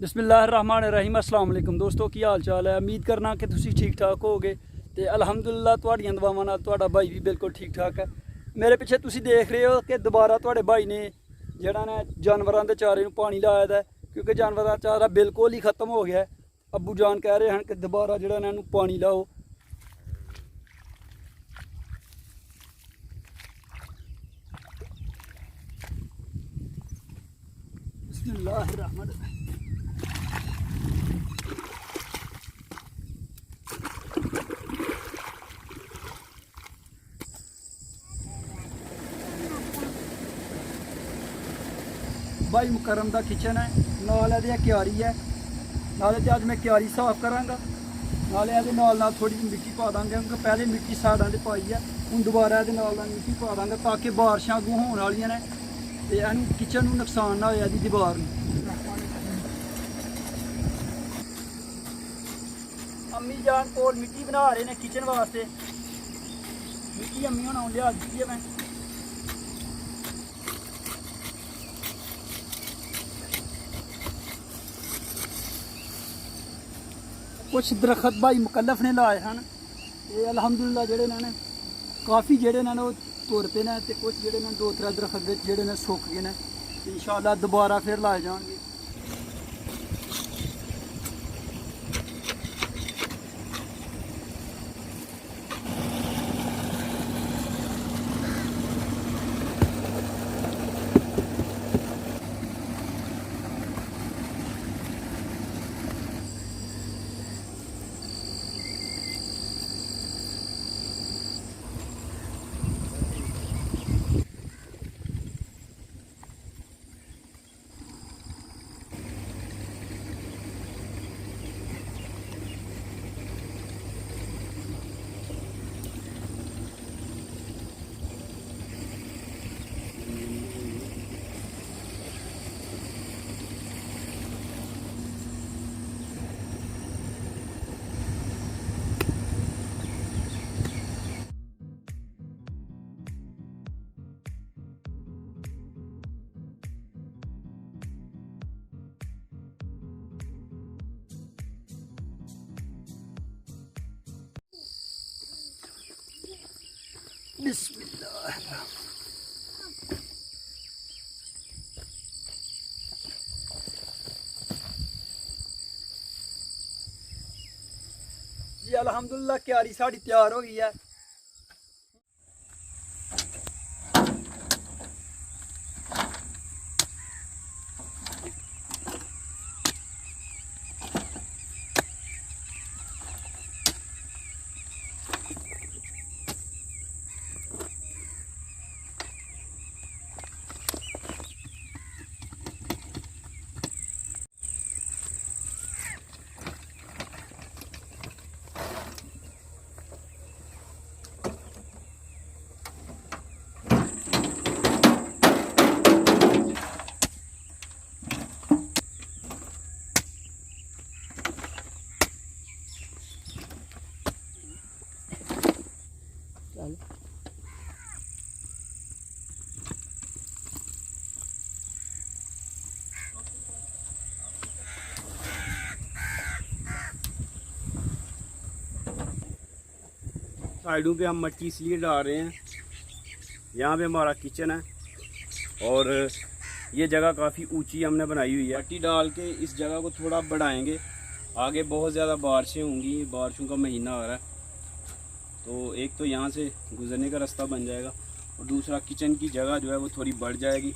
बिस्मिल्लाहिर्रहमानिर्रहीम अस्सलाम वालेकुम दोस्तों की हाल चाल है। उम्मीद करना कि तुसी ठीक ठाक होगे तो अलहमदुलिल्लाह तुहाड़ियां दुआवां नाल तुहाड़ा भाई भी बिल्कुल ठीक ठाक है। मेरे पिछे तुसी देख रहे हो कि दोबारा तुहाड़े भाई ने जेहड़ा ने जानवरों के चारे में पानी लाया है, क्योंकि जानवरों का चारा बिल्कुल ही खत्म हो गया है। अब्बू जान कह रहे हैं कि दोबारा जेहड़ा ने इन्हूं पानी लाओ। बिस्मिल्लाहिर्रहमानिर्रहीम। भाई मुकरम का किचन है, नाल ये क्यारी है। नाले ते अज मैं क्यारी साफ करांगा, नाले ये नाल थोड़ी जी मिट्टी पा देंगे, क्योंकि पहले मिट्टी साइडों से पाई है। हूँ दोबारा ये मिट्टी पा देंगे ताकि बारिशां अगों होने वाली ने तो इनू किचन में नुकसान ना हो दीवार में। अम्मी जान कोल मिट्टी बना रहे हैं किचन वास्ते। मिट्टी अम्मी होना लिया दी है मैं। कुछ दरखत भाई मुकल्लफ ने लाए हैं, ये अलहमदुलिल्लाह जेडे ने काफ़ी जेडे ने वो तुर पे ने, ते कुछ जेडे ने 2-3 दरखत जेडे ने सुक गए हैं। इंशाअल्लाह दोबारा फिर लाए जाएंगे। बिस्मिल्लाह। जी अल्हम्दुलिल्लाह क्यारी साड़ी तैयार हो गई है। साइडों पे हम मट्टी इसलिए डाल रहे हैं, यहाँ पे हमारा किचन है और ये जगह काफ़ी ऊंची हमने बनाई हुई है। मट्टी डाल के इस जगह को थोड़ा बढ़ाएंगे, आगे बहुत ज़्यादा बारिशें होंगी, बारिशों का महीना आ रहा है, तो एक तो यहाँ से गुजरने का रास्ता बन जाएगा और दूसरा किचन की जगह जो है वो थोड़ी बढ़ जाएगी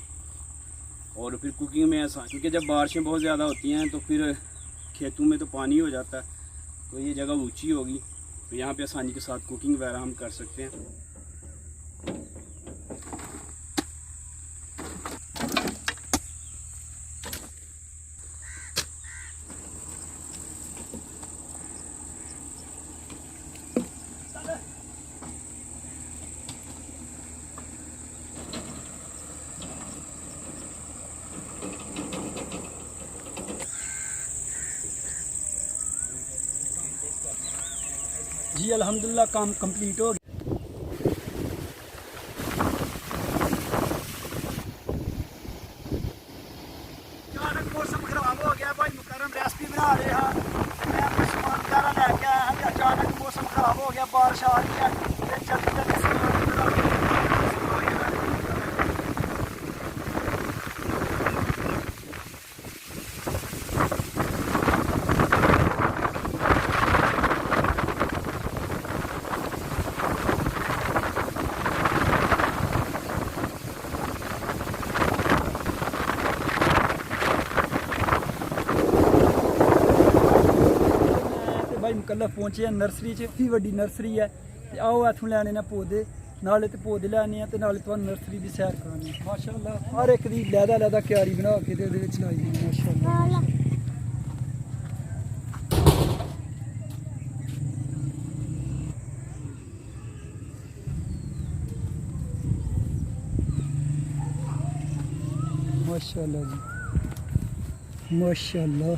और फिर कुकिंग में आसान, क्योंकि जब बारिशें बहुत ज़्यादा होती हैं तो फिर खेतों में तो पानी हो जाता है, तो ये जगह ऊँची होगी तो यहाँ पे आसानी के साथ कुकिंग वगैरह हम कर सकते हैं। जी अल्हम्दुलिल्लाह काम कंप्लीट हो गया। अचानक मौसम खराब हो गया भाई मुकरम कल पहुंचे हैं नर्सरी च, काफ़ी वड्डी नर्सरी है। ते आओ इत्थों लैने ने पौधे, नाले ते पौधे लैने ते नाले तुहानू नर्सरी दी सैर करानी। माशाअल्लाह हर एक दी लैदा क्यारी बना के ते ओहदे विच लाई दी माशाअल्लाह। माशाअल्लाह जी माशाअल्लाह।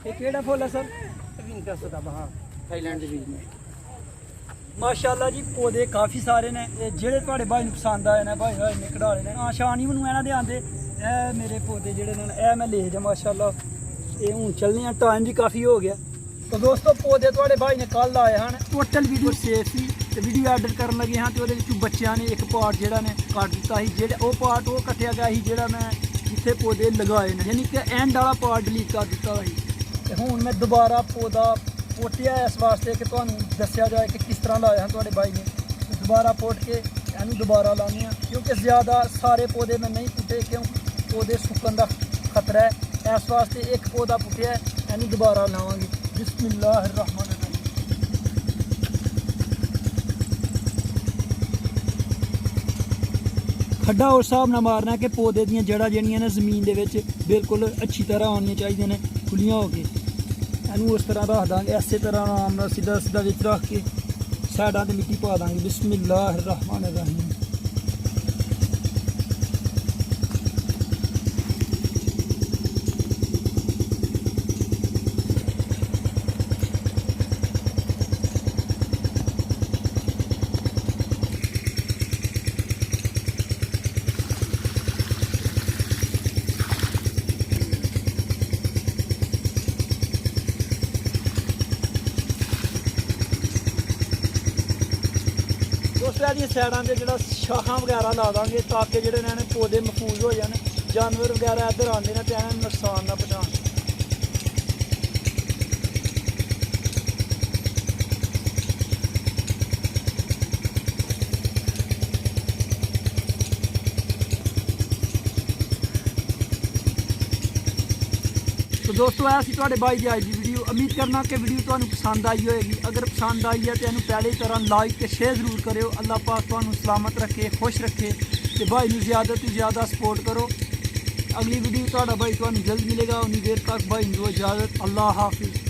ये केड़ा फुल है सर? थाईलैंड के बीज में। माशाअल्लाह जी पौधे काफ़ी सारे ने, जेह्ड़े तुहाडे भाई नूं पसंद आए ने भाई ने कढाले ने। शानी मैनूं इन्हां दे आंदे ए मेरे पौधे जेह्ड़े ने ए मैं ले जा माशाअल्लाह। ये हुण चलने आं, टाइम भी काफ़ी हो गया। तो दोस्तों पौधे तुहाडे भाई ने कल लाए हैं। टोटल वीडियो सेफ ही ते वीडियो एडिट करन लगे हाँ, तो ਉਹਦੇ ਵਿੱਚੋਂ ਬੱਚਿਆਂ ਨੇ एक पार्ट ਜਿਹੜਾ ਨੇ ਕੱਟ ਦਿੱਤਾ ਸੀ। ਜਿਹੜੇ ਉਹ ਪਾर्ट ਉਹ ਕੱਟਿਆ ਗਿਆ ਸੀ ਜਿਹੜਾ ਮੈਂ ਜਿੱਥੇ ਪੌਦੇ ਲਗਾਏ ਨੇ, ਯਾਨੀ कि एंड वाला पार्ट डिलीट कर ਦਿੱਤਾ ਸੀ। ਤੇ ਹੁਣ ਮੈਂ ਦੁਬਾਰਾ ਪੌਦਾ ਪੋਟਿਆ ਇਸ ਵਾਸਤੇ ਕਿ ਤੁਹਾਨੂੰ ਦੱਸਿਆ ਜਾਏ ਕਿ ਕਿਸ ਤਰ੍ਹਾਂ ਲਾਇਆ ਤੁਹਾਡੇ ਬਾਈ ਨੇ। ਦੁਬਾਰਾ ਪੋਟ ਕੇ ਇਹਨੂੰ ਦੁਬਾਰਾ ਲਾਉਂਦੇ ਹਾਂ, ਕਿਉਂਕਿ ਜ਼ਿਆਦਾ ਸਾਰੇ ਪੌਦੇ ਮੈਂ ਨਹੀਂ ਪੁੱਟੇ, ਕਿਉਂ ਪੌਦੇ ਸੁੱਕਣ ਦਾ ਖਤਰਾ ਹੈ। ਇਸ ਵਾਸਤੇ ਇੱਕ ਪੌਦਾ ਪੁੱਟਿਆ, ਇਹਨੂੰ ਦੁਬਾਰਾ ਲਾਵਾਂਗੇ। ਬਿਸਮਿਲ੍ਲਾਹਿਰ ਰਹਿਮਾਨਿਰ ਰਹੀਮ। खड्डा उस हिसाब नाल मारना कि पौधे दियां जड़ां ਜਿਹੜੀਆਂ ਨੇ ਜ਼ਮੀਨ ਦੇ ਵਿੱਚ ਬਿਲਕੁਲ ਅੱਛੀ ਤਰ੍ਹਾਂ ਆਉਣੀਆਂ ਚਾਹੀਦੀਆਂ ਨੇ, ਖੁੱਲੀਆਂ ਹੋ ਕੇ। ਇਹਨੂੰ ਉਸ ਤਰ੍ਹਾਂ ਰੱਖ ਦਾਂਗੇ, ਇਸੇ ਤਰ੍ਹਾਂ ਆਰਾਮ ਨਾਲ ਸਿੱਧਾ ਵਿੱਚ ਰੱਖ ਕੇ ਸਾਈਡਾਂ ਤੇ ਮਿੱਟੀ ਪਾ ਦਾਂਗੇ। ਬਿਸਮਿਲ੍ਲਾਹਿਰ ਰਹਿਮਾਨਿਰ ਰਹੀਮ। दोस्तों ਇਹਦੀਆਂ ਸਾਈਡਾਂ ਤੇ ਜਿਹੜਾ ਸ਼ਾਖਾਂ ਵਗੈਰਾ ਲਾ ਦਾਂਗੇ ਤਾਂ ਕਿ ਜਿਹੜੇ ਇਹਨਾਂ ਨੇ ਪੌਦੇ ਮਹਿਫੂਜ਼ ਹੋ ਜਾਣ, ਜਾਨਵਰ ਵਗੈਰਾ ਇੱਧਰ ਆਉਂਦੇ ਨੇ ਤੇ ਇਹਨਾਂ ਨੂੰ ਨੁਕਸਾਨ ਨਾ ਪਹੁੰਚਾਉਣ। तो दोस्तों ऐसी तुहाडे भाई की अज की वीडियो। उम्मीद करना कि वीडियो तुहानू पसंद आई होएगी। अगर पसंद आई है तो इन्हू पहले की तरह लाइक ते शेयर जरूर करो। अल्लाह पाक तुहानू सलामत रखे, खुश रखे ते भाई नू ज़्यादा तो ज़्यादा सपोर्ट करो। अगली वीडियो तुहाडा भाई तुहानू जल्द मिलेगा। उन्नी देर तक भाई नू इजाज़त। अल्लाह हाफिज़।